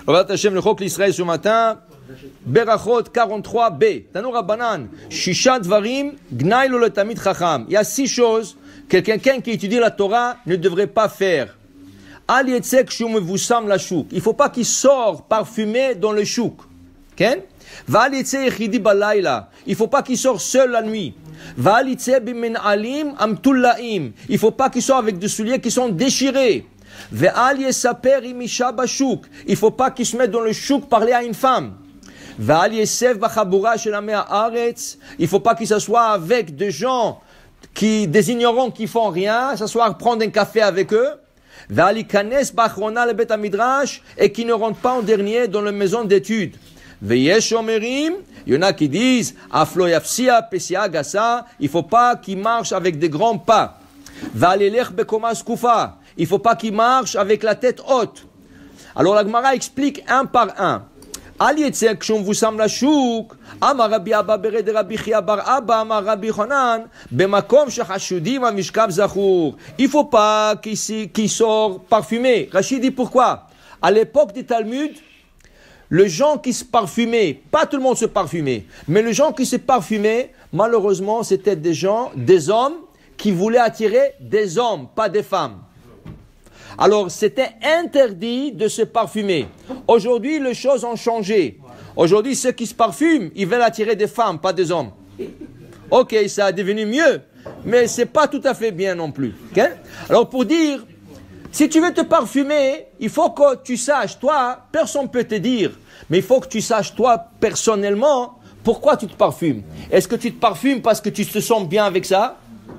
Orat Hashem le Chok l'Israël ce matin. Berachot 43b. Tanu Rabbanan. Shisha dvarim gnai lo letamid chacham. Il y a 6 choses que quelqu'un qui étudie la Torah ne devrait pas faire. Al yetzek shum vusam la chouk. Il ne faut pas qu'il sorte parfumé dans le chouk. Okay? Va yetzek yechidi balayla. Il ne faut pas qu'il sorte seul la nuit. Va yetzek bimenalim amtullaim. Il ne faut pas qu'il sorte avec des souliers qui sont déchirés. Ve'al yesaper imisha bashouk. Il ne faut pas qu'il se mette dans le chouk parler à une femme. Ve'al yesef bachabura shel amei haaretz. Il ne faut pas qu'il s'assoie avec des gens des ignorants qui font rien, s'asseoir prendre un café avec eux. Ve'al yikanes bachrona lebet hamidrash. Et qui ne rentre pas en dernier dans la maison d'études. Ve'yesh omerim. Il y en a qui disent aflo yafsia pesia gasa. Il ne faut pas qu'il marche avec des grands pas. Ve'al yelech bekoma skufa. Il ne faut pas qu'il marche avec la tête haute. Alors la Gemara explique un par un. Al yetzek shum vusam la chouk. Amar Rabbi Abba bered Rabbi Chia bar Abba amar Rabbi Chonan bemakom shechashudim amishkav zachour. Il ne faut pas qu'il sort parfumé. Rachid dit pourquoi? À l'époque du Talmud, les gens qui se parfumaient, pas tout le monde se parfumait, mais les gens qui se parfumaient, malheureusement, c'était des hommes qui voulaient attirer des hommes, pas des femmes. Alors, c'était interdit de se parfumer. Aujourd'hui, les choses ont changé. Aujourd'hui, ceux qui se parfument, ils veulent attirer des femmes, pas des hommes. Ok, ça a devenu mieux, mais c'est pas tout à fait bien non plus. Okay? Alors, pour dire, si tu veux te parfumer, il faut que tu saches, toi, personne ne peut te dire, mais il faut que tu saches, toi, personnellement, pourquoi tu te parfumes. Est-ce que tu te parfumes parce que tu te sens bien avec ça?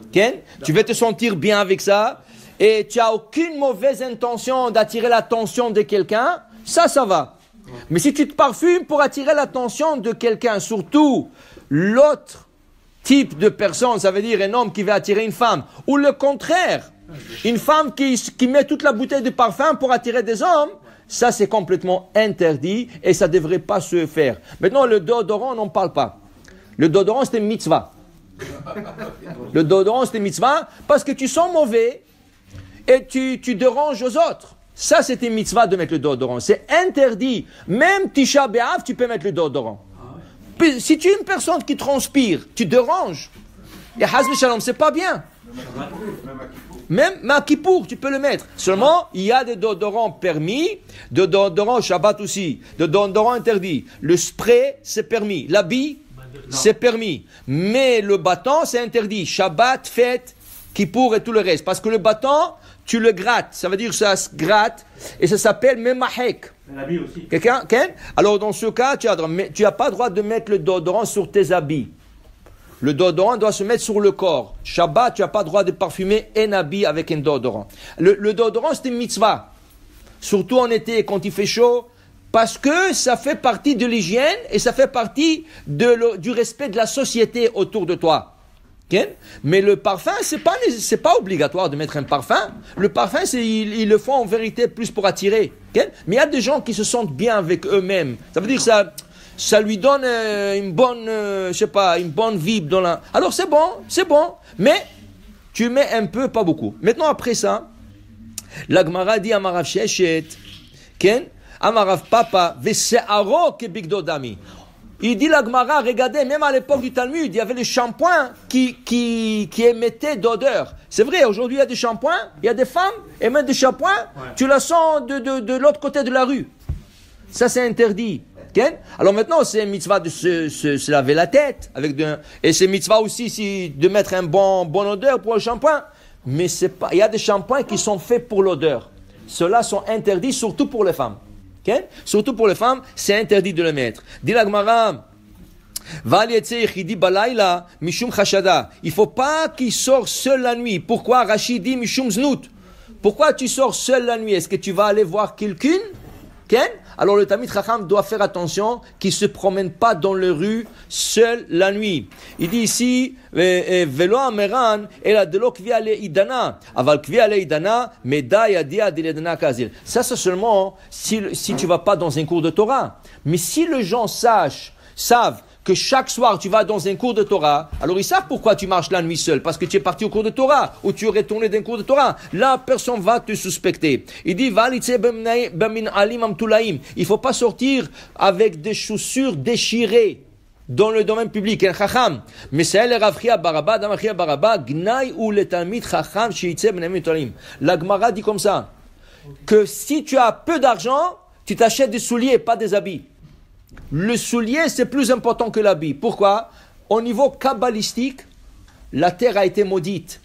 Okay? Tu veux te sentir bien avec ça? Et tu n'as aucune mauvaise intention d'attirer l'attention de quelqu'un, ça va. Mais si tu te parfumes pour attirer l'attention de quelqu'un, surtout l'autre type de personne, ça veut dire un homme qui veut attirer une femme, ou le contraire, une femme qui met toute la bouteille de parfum pour attirer des hommes, ça c'est complètement interdit et ça ne devrait pas se faire. Maintenant, le déodorant, on n'en parle pas. Le déodorant, c'est une mitzvah. Le déodorant, c'est une mitzvah parce que tu sens mauvais. Et tu déranges aux autres. Ça, c'est une mitzvah de mettre le déodorant. C'est interdit. Même Tisha B'Av, tu peux mettre le déodorant. Si tu es une personne qui transpire, tu déranges. Et Hazmi Shalom, c'est pas bien. Même à Kippour, tu peux le mettre. Seulement, il y a des déodorants permis, des déodorants Shabbat aussi, des déodorants interdits. Le spray, c'est permis. L'habit, c'est permis. Mais le bâton, c'est interdit. Shabbat, fête, Kippour et tout le reste. Parce que le bâton, tu le grattes. Ça veut dire que ça se gratte et ça s'appelle memahek. L'habit aussi. Quelqu'un? Alors dans ce cas, tu n'as pas le droit de mettre le déodorant sur tes habits. Le déodorant doit se mettre sur le corps. Shabbat, tu n'as pas le droit de parfumer un habit avec un déodorant. Le déodorant, c'est une mitzvah. Surtout en été, quand il fait chaud, parce que ça fait partie de l'hygiène et ça fait partie du respect de la société autour de toi. Okay? Mais le parfum, c'est pas obligatoire de mettre un parfum. Le parfum, ils le font en vérité plus pour attirer. Okay? Mais il y a des gens qui se sentent bien avec eux-mêmes. Ça veut dire que ça lui donne une bonne vibe dans la... Alors c'est bon. Mais tu mets un peu, pas beaucoup. Maintenant après ça, la Gemara dit Amarav Sheshet, Amarav Papa, Vese'aro kebigdodami. Il dit la Gemara, regardez, même à l'époque du Talmud, il y avait les shampoings qui émettaient d'odeur. C'est vrai, aujourd'hui il y a des shampoings, il y a des femmes, et même des shampoings, tu la sens de l'autre côté de la rue. Ça c'est interdit. Okay? Alors maintenant c'est une mitzvah de se laver la tête, et c'est mitzvah aussi de mettre un bon odeur pour le shampoing. Mais il y a des shampoings qui sont faits pour l'odeur. Ceux-là sont interdits, surtout pour les femmes. Okay? Surtout pour les femmes, c'est interdit de le mettre. Dit la Gemara, il ne faut pas qu'il sorte seul la nuit. Pourquoi? Rachid dit Mishum Znout. Pourquoi tu sors seul la nuit? Est-ce que tu vas aller voir quelqu'un? Okay? Alors le Talmid Chacham doit faire attention qu'il ne se promène pas dans les rues seul la nuit. Il dit ici, Velo Ameran, Ela de lo kvia le idana. Aval kvia le idana, Meda yadia de l'edana kazil. Ça c'est seulement si tu ne vas pas dans un cours de Torah. Mais si les gens savent que chaque soir tu vas dans un cours de Torah, alors ils savent pourquoi tu marches la nuit seul, parce que tu es parti au cours de Torah, ou tu es retourné d'un cours de Torah. Là, personne va te suspecter. Il dit, il faut pas sortir avec des chaussures déchirées dans le domaine public. Mais c'est la Gemara dit comme ça, que si tu as peu d'argent, tu t'achètes des souliers, pas des habits. Le soulier, c'est plus important que l'habit. Pourquoi? Au niveau kabbalistique, la terre a été maudite.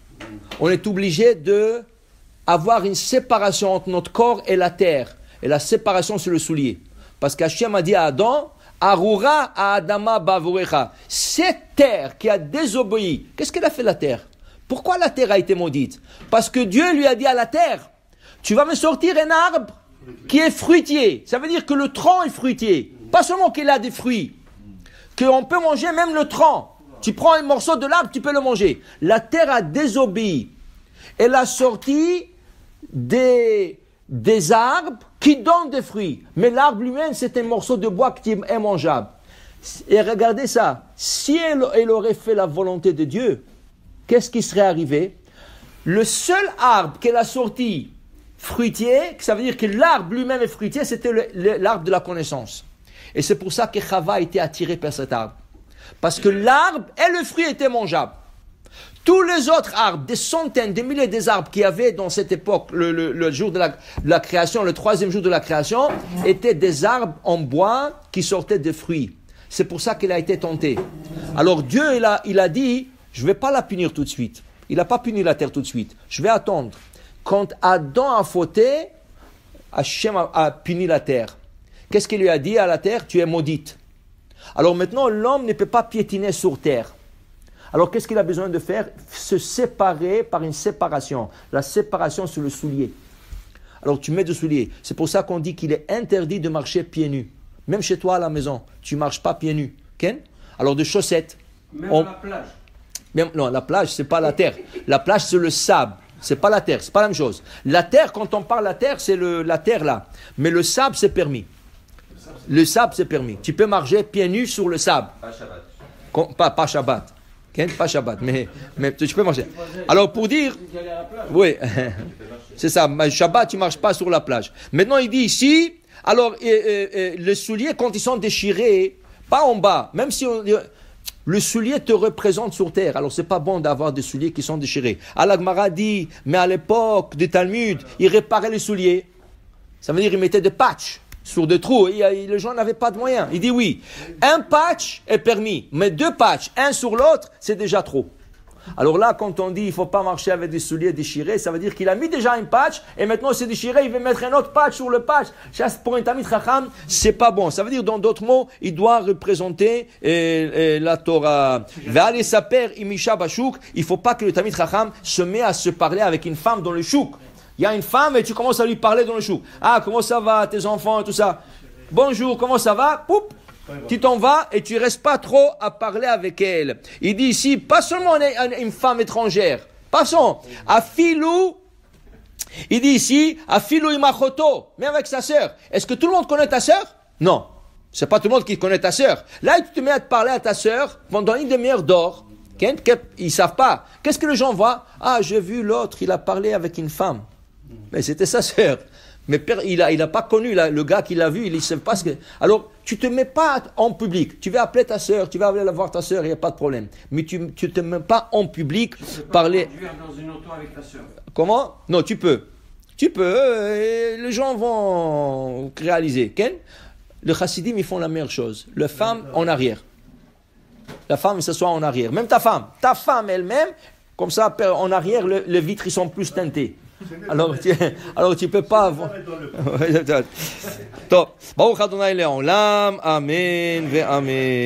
On est obligé d'avoir une séparation entre notre corps et la terre. Et la séparation, c'est le soulier. Parce qu'Hachem a dit à Adam, Arura à Adama bavurecha. Cette terre qui a désobéi, qu'est-ce qu'elle a fait la terre? Pourquoi la terre a été maudite? Parce que Dieu lui a dit à la terre, tu vas me sortir un arbre qui est fruitier. Ça veut dire que le tronc est fruitier. Pas seulement qu'il a des fruits, qu'on peut manger même le tronc. Tu prends un morceau de l'arbre, tu peux le manger. La terre a désobéi. Elle a sorti des arbres qui donnent des fruits. Mais l'arbre lui-même, c'est un morceau de bois qui est mangeable. Et regardez ça. Si elle aurait fait la volonté de Dieu, qu'est-ce qui serait arrivé? Le seul arbre qu'elle a sorti fruitier, ça veut dire que l'arbre lui-même est fruitier, c'était l'arbre de la connaissance. Et c'est pour ça que Chava a été attirée par cet arbre. Parce que l'arbre et le fruit étaient mangeables. Tous les autres arbres, des centaines, des milliers d'arbres qu'il y avait dans cette époque, le jour de la création, le troisième jour de la création, étaient des arbres en bois qui sortaient des fruits. C'est pour ça qu'elle a été tentée. Alors Dieu, il a dit, je ne vais pas la punir tout de suite. Il n'a pas puni la terre tout de suite. Je vais attendre. Quand Adam a fauté, Hachem a puni la terre. Qu'est-ce qu'il lui a dit à la terre? Tu es maudite. Alors maintenant, l'homme ne peut pas piétiner sur terre. Alors qu'est-ce qu'il a besoin de faire? Se séparer par une séparation. La séparation sur le soulier. Alors tu mets des souliers. C'est pour ça qu'on dit qu'il est interdit de marcher pieds nus. Même chez toi à la maison, tu ne marches pas pieds nus. Ken? Alors de chaussettes. Même à la plage. Non, la plage, ce n'est pas la terre. La plage, c'est le sable. C'est pas la terre, c'est pas la même chose. La terre, quand on parle de la terre, c'est la terre là. Mais le sable, c'est permis. Le sable, c'est permis. Tu peux marcher pieds nus sur le sable. Pas Shabbat. Pas Shabbat. Pas Shabbat, mais tu peux marcher. Alors pour dire, oui, c'est ça. Shabbat, tu marches pas sur la plage. Maintenant, il dit ici, alors les souliers, quand ils sont déchirés, pas en bas, même si le soulier te représente sur terre. Alors, c'est pas bon d'avoir des souliers qui sont déchirés. La Gemara dit, mais à l'époque du Talmud, ils réparaient les souliers. Ça veut dire qu'ils mettaient des patchs sur des trous. Et les gens n'avaient pas de moyens. Il dit oui, un patch est permis, mais deux patchs, un sur l'autre, c'est déjà trop. Alors là, quand on dit il ne faut pas marcher avec des souliers déchirés, ça veut dire qu'il a mis déjà un patch et maintenant c'est déchiré, il veut mettre un autre patch sur le patch. Pour un Talmid Chacham, c'est pas bon. Ça veut dire, dans d'autres mots, il doit représenter la Torah. Il ne faut pas que le Talmid Chacham se met à se parler avec une femme dans le chouk. Il y a une femme et tu commences à lui parler dans le chouk. Ah, comment ça va, tes enfants et tout ça? Bonjour, comment ça va? Poup! Tu t'en vas et tu ne restes pas trop à parler avec elle. Il dit ici, pas seulement une femme étrangère. Passons. Afilou, il dit ici, Afilou imachoto, mais avec sa sœur. Est-ce que tout le monde connaît ta sœur? Non. C'est pas tout le monde qui connaît ta sœur. Là, tu te mets à te parler à ta sœur pendant une demi-heure d'or. Ils ne savent pas. Qu'est-ce que les gens voient? Ah, j'ai vu l'autre, il a parlé avec une femme. Mais c'était sa sœur. Mais il n'a pas connu le gars qui l'a vu, il ne sait pas ce que... Alors, tu ne te mets pas en public. Tu vas appeler ta sœur, tu vas aller voir ta sœur, il n'y a pas de problème. Mais tu ne te mets pas en public parler... Tu peux pas conduire dans une auto avec ta sœur. Comment? Non, tu peux. Tu peux, et les gens vont réaliser. Ken? Les chassidim, ils font la meilleure chose. La femme en arrière. La femme s'assoit en arrière. Même ta femme elle-même, comme ça, en arrière, les vitres ils sont plus teintées. Alors tu peux pas avoir... Top. Baruch Adonai Le'olam. Amen ve amen.